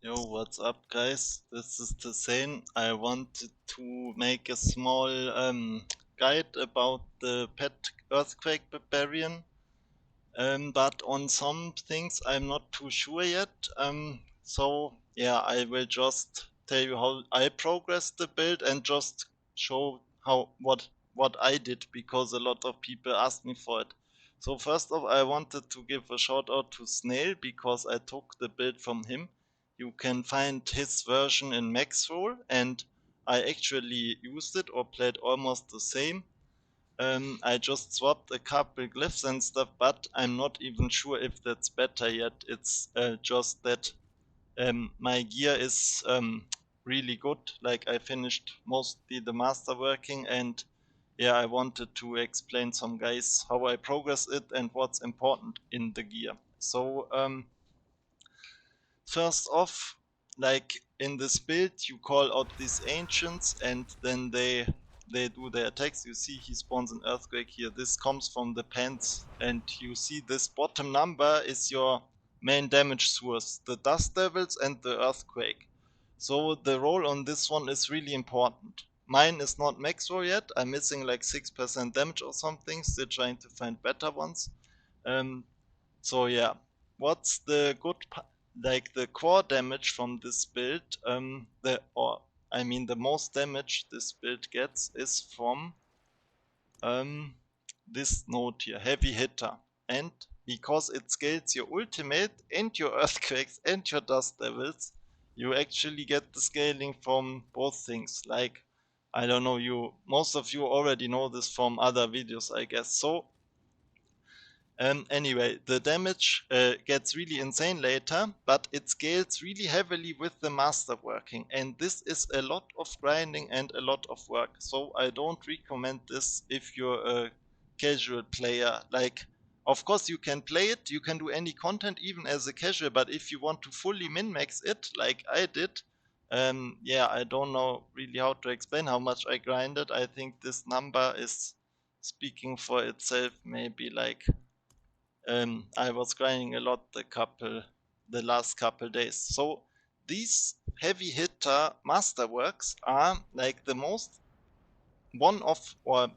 Yo, what's up, guys? This is the same. I wanted to make a small guide about the pet earthquake barbarian, but on some things I'm not too sure yet. So yeah, I will just tell you how I progressed the build and just show how what I did, because a lot of people asked me for it. So first off, I wanted to give a shout out to Snail because I took the build from him. You can find his version in Maxroll, and I actually used it or played almost the same. I just swapped a couple glyphs and stuff, but I'm not even sure if that's better yet. It's just that my gear is really good. Like, I finished mostly the masterworking, and yeah, I wanted to explain some guys how I progress it and what's important in the gear. So first off, like in this build, you call out these ancients, and then they do their attacks. You see he spawns an earthquake here. This comes from the pants, and you see this bottom number is your main damage source, the dust devils and the earthquake. So the roll on this one is really important. Mine is not max roll yet. I'm missing like 6% damage or something, still trying to find better ones. um, so yeah, what's the good like the core damage from this build? The most damage this build gets is from um, this node here, heavy hitter, and because it scales your ultimate and your earthquakes and your dust devils, you actually get the scaling from both things. Like, I don't know, you most of you already know this from other videos, I guess. So anyway, the damage gets really insane later, but it scales really heavily with the masterworking, and this is a lot of grinding and a lot of work. So I don't recommend this if you're a casual player. Like, of course you can play it, you can do any content even as a casual, but if you want to fully min-max it, like I did, yeah, I don't know really how to explain how much I grinded. I think this number is speaking for itself. Maybe like I was grinding a lot the last couple days. So these heavy hitter masterworks are like the most one of, or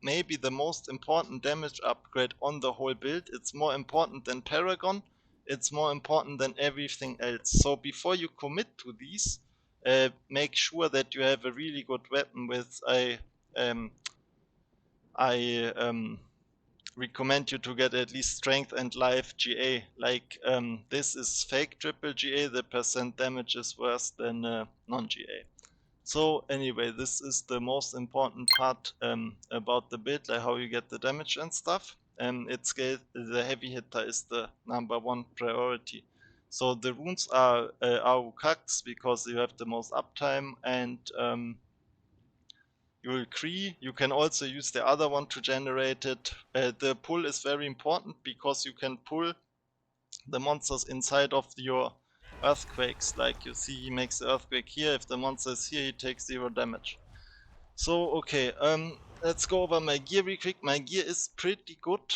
maybe the most important damage upgrade on the whole build. It's more important than Paragon. It's more important than everything else. So before you commit to these, make sure that you have a really good weapon with um, I recommend you to get at least strength and life GA. Like, this is fake triple GA, the percent damage is worse than non GA. So anyway, this is the most important part about the build, like how you get the damage and stuff. The heavy hitter is the #1 priority. So the runes are AUKAX because you have the most uptime, and you agree. You can also use the other one to generate it. The pull is very important because you can pull the monsters inside of your earthquakes. Like, you see, he makes the earthquake here. If the monster is here, he takes 0 damage. So okay, let's go over my gear real quick. My gear is pretty good,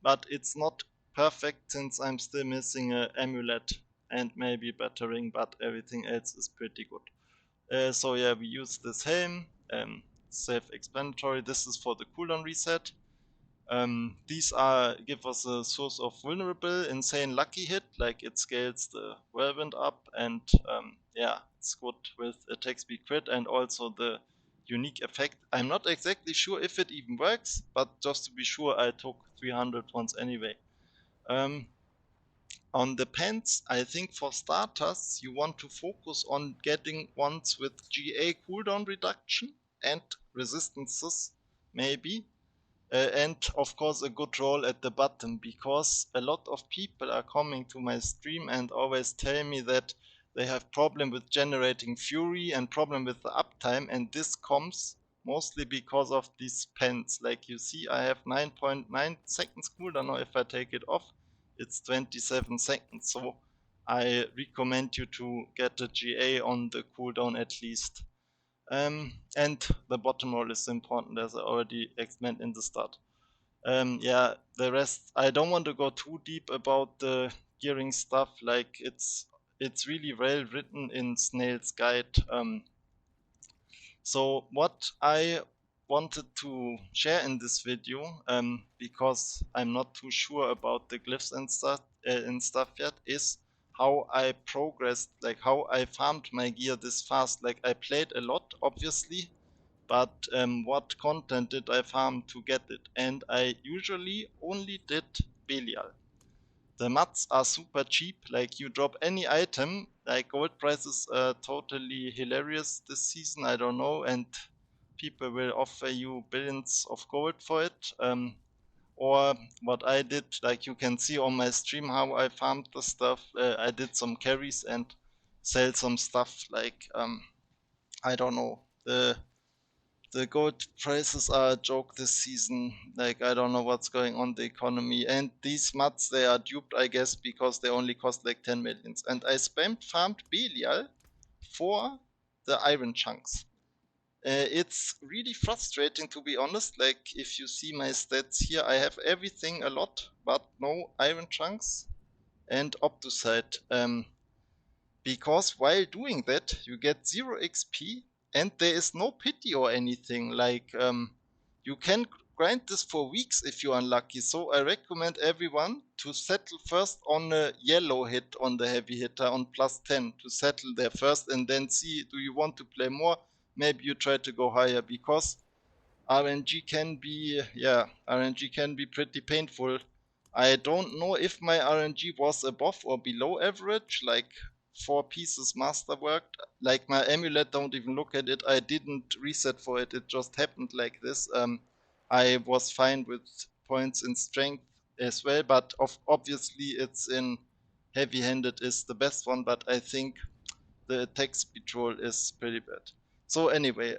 but it's not perfect since I'm still missing an amulet and maybe battering, but everything else is pretty good. So yeah, we use this helm, self-explanatory. This is for the cooldown reset. These give us a source of vulnerable, insane lucky hit, like it scales the whirlwind up, and yeah, it's good with attack speed crit and also the unique effect. I'm not exactly sure if it even works, but just to be sure, I took 300 ones anyway. On the pants, I think for starters, you want to focus on getting ones with GA cooldown reduction and resistances, maybe. And of course a good roll at the bottom, because a lot of people are coming to my stream and always tell me that they have problem with generating fury and problem with the uptime, and this comes mostly because of these pens. Like, you see, I have 9.9 seconds cooldown. Now if I take it off, it's 27 seconds. So I recommend you to get a GA on the cooldown at least. And the bottom roll is important, as I already explained in the start. Yeah, the rest, I don't want to go too deep about the gearing stuff. Like, it's it's really well written in Snail's guide. So what I wanted to share in this video, because I'm not too sure about the glyphs and stuff yet, is how I progressed, like how I farmed my gear this fast. Like I played a lot, obviously, but what content did I farm to get it? And I usually only did Belial. The mats are super cheap, like you drop any item, like gold prices are totally hilarious this season, I don't know, and people will offer you billions of gold for it. Or what I did, like you can see on my stream how I farmed the stuff, I did some carries and sell some stuff like, I don't know, the gold prices are a joke this season. Like I don't know what's going on the economy. And these mats they are duped, I guess, because they only cost like 10 millions. And I spammed farmed Belial for the iron chunks. It's really frustrating to be honest. Like if you see my stats here, I have everything a lot, but no iron chunks and Optusite. Because while doing that you get 0 XP and there is no pity or anything. Like you can grind this for weeks if you're unlucky, so I recommend everyone to settle first on a yellow hit on the heavy hitter on plus 10 to settle there first, and then see do you want to play more, maybe you try to go higher, because RNG can be pretty painful. I don't know if my RNG was above or below average, like 4 pieces masterworked. Like my amulet, don't even look at it. I didn't reset for it. It just happened like this. I was fine with points in strength as well, but obviously it's in heavy-handed is the best one, but I think the attack speed roll is pretty bad. So anyway,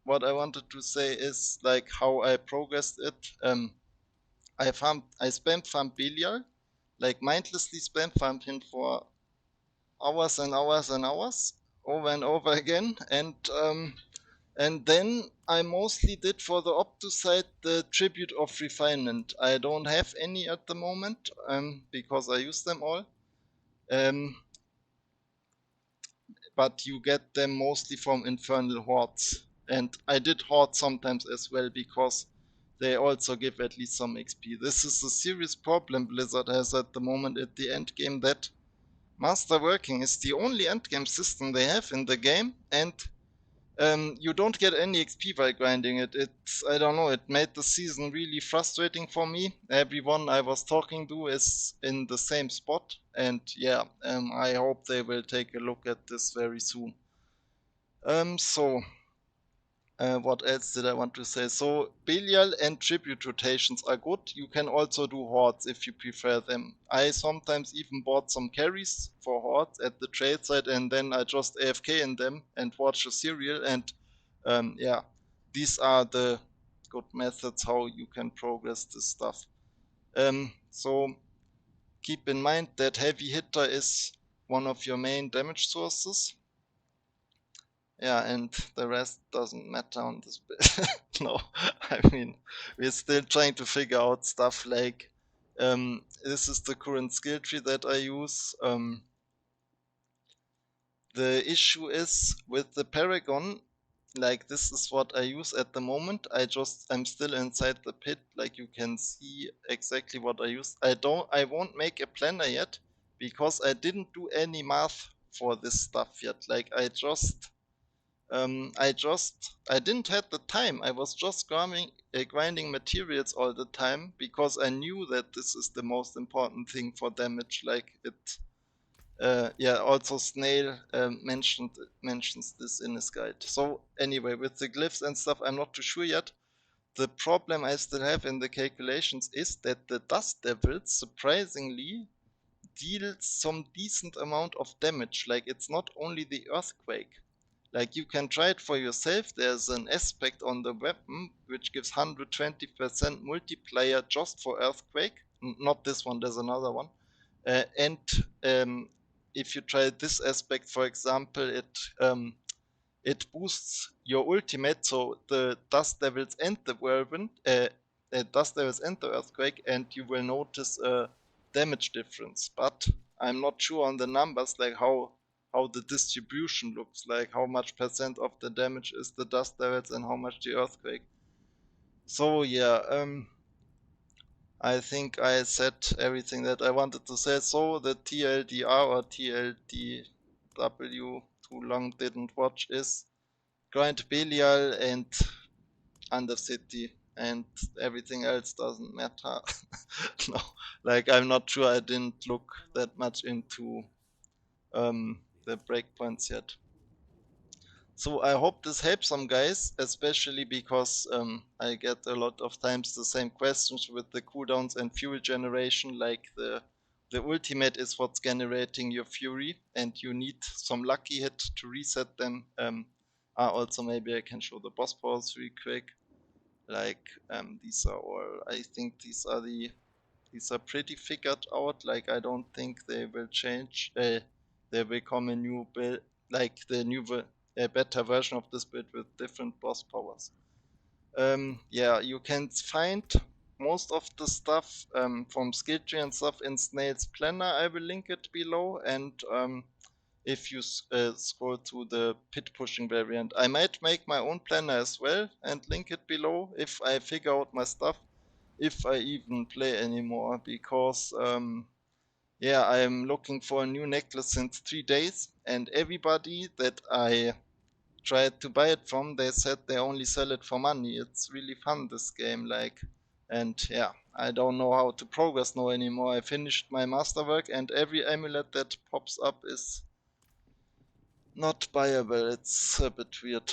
what I wanted to say is like how I progressed it. I spam farmed Belial, like mindlessly spam farmed him for hours and hours and hours, over and over again, and then I mostly did for the Optusite the Tribute of Refinement. I don't have any at the moment, because I use them all. But you get them mostly from infernal hordes. And I did horde sometimes as well because they also give at least some XP. This is a serious problem Blizzard has at the moment at the end game, that masterworking is the only endgame system they have in the game, and you don't get any XP by grinding it. It's, I don't know, it made the season really frustrating for me. Everyone I was talking to is in the same spot, and yeah, I hope they will take a look at this very soon. So what else did I want to say? So Belial and Tribute rotations are good. You can also do hordes if you prefer them. I sometimes even bought some carries for hordes at the trade site, and then I just AFK in them and watch a serial, and yeah, these are the good methods how you can progress this stuff. So keep in mind that heavy hitter is one of your main damage sources. Yeah, and the rest doesn't matter on this bit. No, I mean, we're still trying to figure out stuff like, this is the current skill tree that I use. The issue is with the Paragon, like this is what I use at the moment. I'm still inside the pit, like you can see exactly what I use. I won't make a planner yet because I didn't do any math for this stuff yet. Like I didn't have the time. I was just grinding materials all the time because I knew that this is the most important thing for damage. Like it, yeah. Also, Snail mentions this in his guide. So anyway, with the glyphs and stuff, I'm not too sure yet. The problem I still have in the calculations is that the Dust Devils surprisingly deals some decent amount of damage. Like it's not only the Earthquake. Like you can try it for yourself. There's an aspect on the weapon which gives 120% multiplier just for Earthquake. Not this one, there's another one. And if you try this aspect, for example, it boosts your ultimate, so the Dust Devils and the Whirlwind, Dust Devils and the Earthquake, and you will notice a damage difference. But I'm not sure on the numbers, like how the distribution looks like, how much percent of the damage is the dust devils and how much the earthquake. So yeah, I think I said everything that I wanted to say. So the TLDR or TLDW, too long didn't watch, is Grind Belial and Undercity, and everything else doesn't matter. No, like I'm not sure, I didn't look that much into the breakpoints yet. So I hope this helps some guys, especially because I get a lot of times the same questions with the cooldowns and fuel generation, like the ultimate is what's generating your fury, and you need some lucky hit to reset them. Also maybe I can show the boss powers real quick. Like these are all, I think these are pretty figured out. Like I don't think they will change. There will come a new build, like the new a better version of this build with different boss powers. Yeah, you can find most of the stuff from skill tree and stuff in Snail's planner. I will link it below, and if you scroll to the pit pushing variant, I might make my own planner as well and link it below if I figure out my stuff, if I even play anymore, because yeah, I'm looking for a new necklace since 3 days, and everybody that I tried to buy it from, they said they only sell it for money. It's really fun, this game, like, and yeah, I don't know how to progress now anymore. I finished my masterwork, and every amulet that pops up is not buyable. It's a bit weird,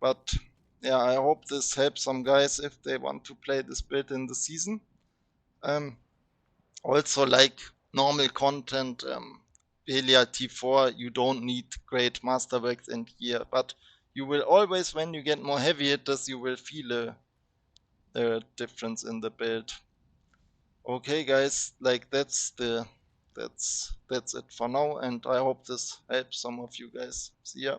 but yeah, I hope this helps some guys if they want to play this build in the season. Um, Also, like normal content, Belia T4, you don't need great masterworks in here, but you will always, when you get more heavy hitters, you will feel a difference in the build. Okay, guys, like that's it for now, and I hope this helps some of you guys. See ya.